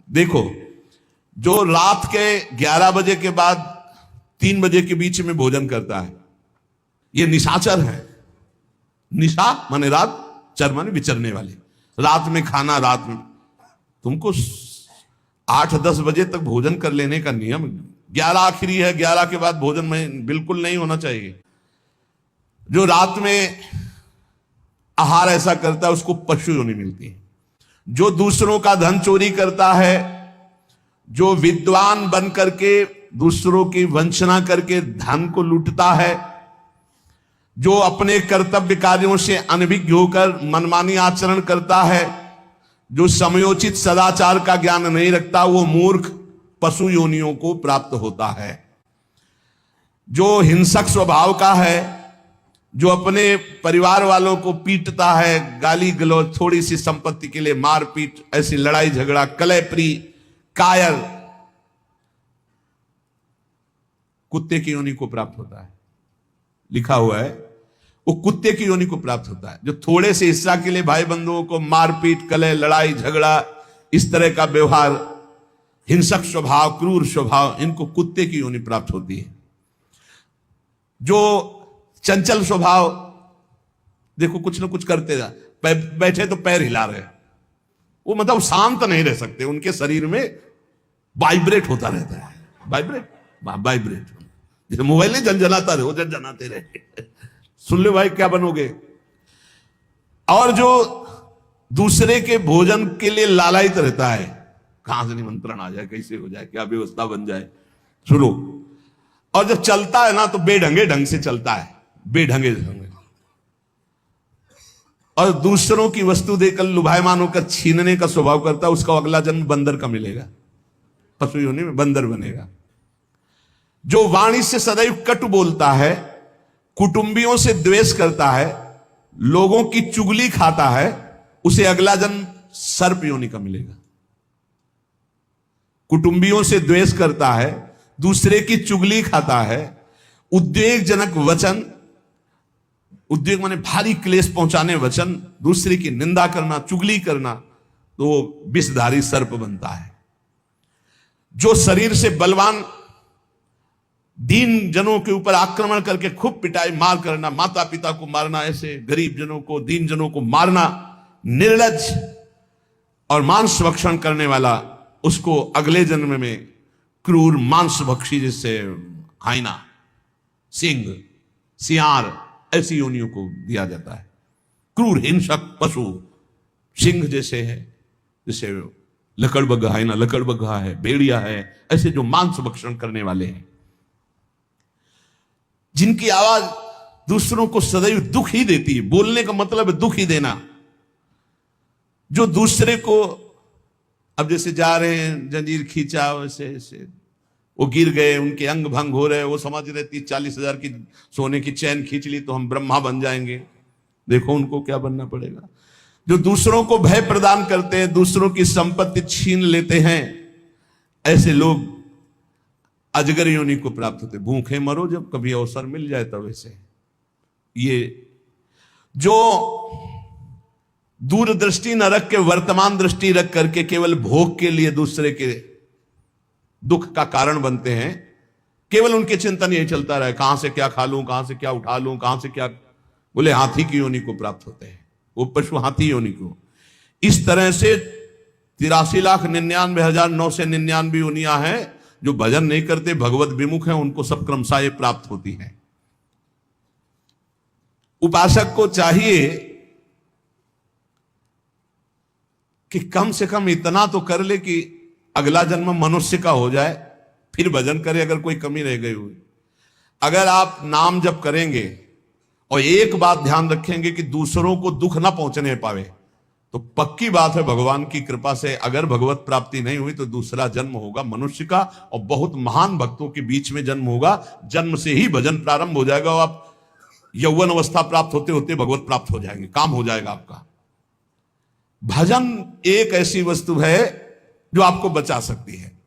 देखो, जो रात के 11 बजे के बाद 3 बजे के बीच में भोजन करता है, ये निशाचर है। निशा माने रात, चर माने विचरने वाले। रात में खाना, रात में तुमको 8-10 बजे तक भोजन कर लेने का नियम। 11 आखिरी है, 11 के बाद भोजन में बिल्कुल नहीं होना चाहिए। जो रात में आहार ऐसा करता है उसको पशु योनि मिलती है। जो दूसरों का धन चोरी करता है, जो विद्वान बन करके दूसरों की वंचना करके धन को लूटता है, जो अपने कर्तव्य कार्यों से अनभिज्ञ होकर मनमानी आचरण करता है, जो समयोचित सदाचार का ज्ञान नहीं रखता, वो मूर्ख पशु योनियों को प्राप्त होता है। जो हिंसक स्वभाव का है, जो अपने परिवार वालों को पीटता है, गाली गलौज, थोड़ी सी संपत्ति के लिए मारपीट, ऐसी लड़ाई झगड़ा, कलहप्रिय, कायर, कुत्ते की योनि को प्राप्त होता है। लिखा हुआ है वो कुत्ते की योनि को प्राप्त होता है। जो थोड़े से हिस्सा के लिए भाई बंधुओं को मारपीट, कलह, लड़ाई झगड़ा, इस तरह का व्यवहार, हिंसक स्वभाव, क्रूर स्वभाव, इनको कुत्ते की योनि प्राप्त होती है। जो चंचल स्वभाव, देखो कुछ ना कुछ करते जा, बैठे तो पैर हिला रहे, वो मतलब शांत नहीं रह सकते, उनके शरीर में वाइब्रेट होता रहता है। वाइब्रेट जैसे मोबाइल नहीं झंझनाता रहे, वो झंझनाते रहे। सुन ले भाई, क्या बनोगे। और जो दूसरे के भोजन के लिए लालायित रहता है, कहां से निमंत्रण आ जाए, कैसे हो जाए, क्या व्यवस्था बन जाए, सुनो। और जब चलता है ना तो बेढंगे ढंग से चलता है, बेढंगे ढंग। और दूसरों की वस्तु देकर लुभायमान होकर छीनने का स्वभाव करता है, उसका अगला जन्म बंदर का मिलेगा, पशु योनि में बंदर बनेगा। जो वाणी से सदैव कटु बोलता है, कुटुंबियों से द्वेष करता है, लोगों की चुगली खाता है, उसे अगला जन्म सर्प योनि का मिलेगा। कुटुंबियों से द्वेष करता है, दूसरे की चुगली खाता है, उद्वेगजनक वचन, उद्वेग माने भारी क्लेश पहुंचाने वचन, दूसरे की निंदा करना, चुगली करना, तो विषधारी सर्प बनता है। जो शरीर से बलवान दीन जनों के ऊपर आक्रमण करके खूब पिटाई मार करना, माता पिता को मारना, ऐसे गरीब जनों को, दीन जनों को मारना, निर्लज्ज और मांस भक्षण करने वाला, उसको अगले जन्म में क्रूर मांस भक्षी, जैसे हाइना, सिंह, सियार, ऐसी योनियों को दिया जाता है। क्रूर हिंसक पशु सिंह जैसे है, जैसे लकड़बग्घा, हाइना लकड़बग्घा है, भेड़िया है, ऐसे जो मांस भक्षण करने वाले हैं, जिनकी आवाज दूसरों को सदैव दुख ही देती है। बोलने का मतलब है दुख ही देना। जो दूसरे को, अब जैसे जा रहे हैं, जंजीर खींचा, वैसे ऐसे वो गिर गए, उनके अंग भंग हो रहे, वो समझ रहे 30-40 हजार की सोने की चैन खींच ली तो हम ब्रह्मा बन जाएंगे। देखो उनको क्या बनना पड़ेगा। जो दूसरों को भय प्रदान करते हैं, दूसरों की संपत्ति छीन लेते हैं, ऐसे लोग अजगर योनि को प्राप्त होते। भूखे मरो जब कभी अवसर मिल जाए तब। ऐसे ये जो दूरदृष्टि न रख के वर्तमान दृष्टि रख करके केवल भोग के लिए दूसरे के दुख का कारण बनते हैं, केवल उनके चिंतन यही चलता रहे, कहां से क्या खा लूं, कहां से क्या उठा लूं, कहां से क्या, बोले हाथी की योनि को प्राप्त होते हैं, वो पशु हाथी योनि को। इस तरह से 83,99,999 योनियां हैं। जो भजन नहीं करते, भगवत विमुख हैं, उनको सब क्रमशः ये प्राप्त होती हैं। उपासक को चाहिए कि कम से कम इतना तो कर ले कि अगला जन्म मनुष्य का हो जाए, फिर भजन करे अगर कोई कमी रह गई हुई। अगर आप नाम जप करेंगे और एक बात ध्यान रखेंगे कि दूसरों को दुख ना पहुंचने पावे, तो पक्की बात है भगवान की कृपा से अगर भगवत प्राप्ति नहीं हुई तो दूसरा जन्म होगा मनुष्य का, और बहुत महान भक्तों के बीच में जन्म होगा। जन्म से ही भजन प्रारंभ हो जाएगा और आप यौवन अवस्था प्राप्त होते होते भगवत प्राप्त हो जाएंगे, काम हो जाएगा आपका। भजन एक ऐसी वस्तु है जो आपको बचा सकती है।